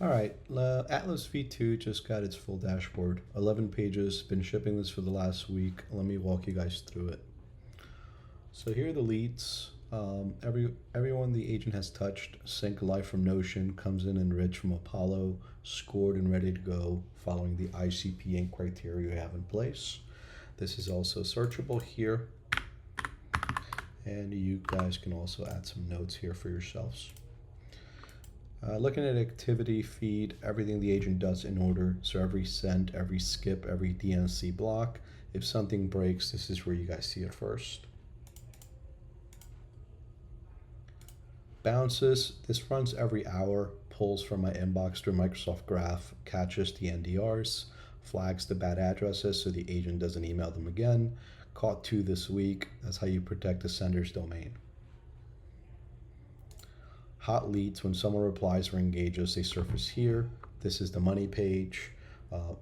All right, Atlas V2 just got its full dashboard. 11 pages, been shipping this for the last week. Let me walk you guys through it. So here are the leads. Everyone the agent has touched, sync live from Notion, comes in enriched from Apollo, scored and ready to go following the ICP criteria we have in place. This is also searchable here. And you guys can also add some notes here for yourselves. Looking at activity feed, everything the agent does in order. So every send, every skip, every DNC block. If something breaks, this is where you guys see it first. Bounces, this runs every hour, pulls from my inbox through Microsoft Graph, catches the NDRs, flags the bad addresses so the agent doesn't email them again. Caught 2 this week. That's how you protect the sender's domain. Hot leads, when someone replies or engages, they surface here. This is the money page.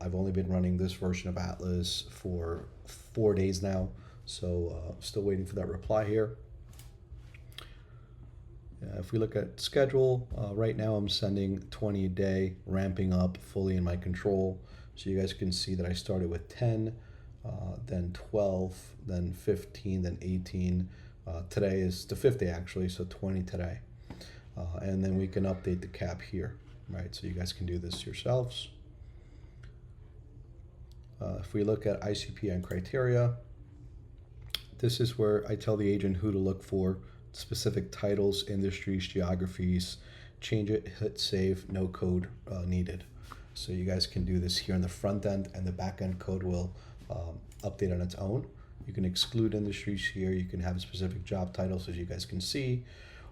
I've only been running this version of Atlas for 4 days now, so still waiting for that reply here. If we look at schedule, right now I'm sending 20 a day, ramping up, fully in my control. So you guys can see that I started with 10, then 12, then 15, then 18. Today is the 5th day actually, so 20 today. And then we can update the cap here, right? So you guys can do this yourselves. If we look at ICP and criteria, this is where I tell the agent who to look for, specific titles, industries, geographies, change it, hit save, no code needed. So you guys can do this here in the front end, and the back end code will update on its own. You can exclude industries here. You can have specific job titles, as you guys can see,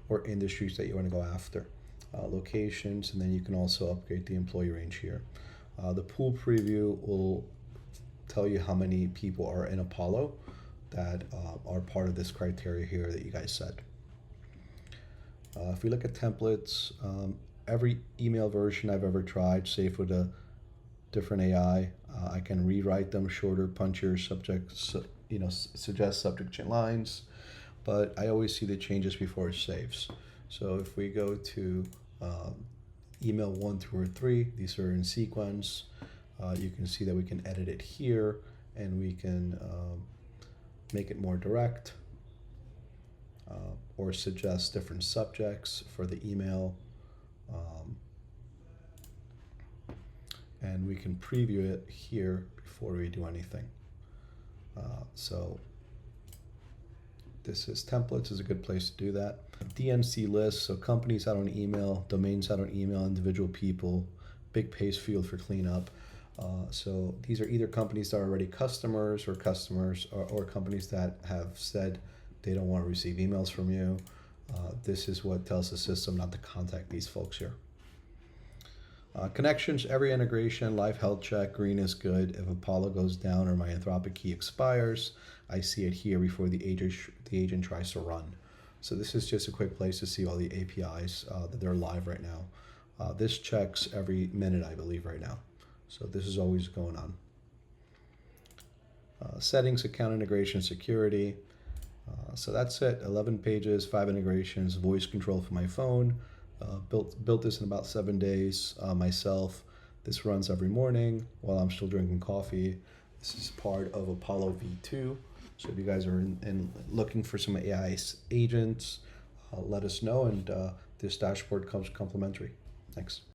or industries that you want to go after, locations, and then you can also upgrade the employee range here. The pool preview will tell you how many people are in Apollo that are part of this criteria here that you guys said. If we look at templates, every email version I've ever tried, safe with a different AI, I can rewrite them shorter, punchier, suggest subject lines, but I always see the changes before it saves. So if we go to email 1, 2, or 3, these are in sequence. You can see that we can edit it here, and we can make it more direct, or suggest different subjects for the email. And we can preview it here before we do anything. So this is templates is a good place to do that. DNC list, so companies I don't email, domains I don't email, individual people, big paste field for cleanup. So these are either companies that are already customers or companies that have said they don't want to receive emails from you. This is what tells the system not to contact these folks here. Connections, every integration, live health check, green is good. If Apollo goes down or my Anthropic key expires, I see it here before the agent tries to run. So this is just a quick place to see all the APIs that they're live right now. This checks every minute, I believe, right now. So this is always going on. Settings, account integration, security. So that's it, 11 pages, 5 integrations, voice control for my phone. Built this in about 7 days myself. This runs every morning while I'm still drinking coffee. This is part of Apollo V2. So if you guys are looking for some AI agents, let us know, and this dashboard comes complimentary. Thanks.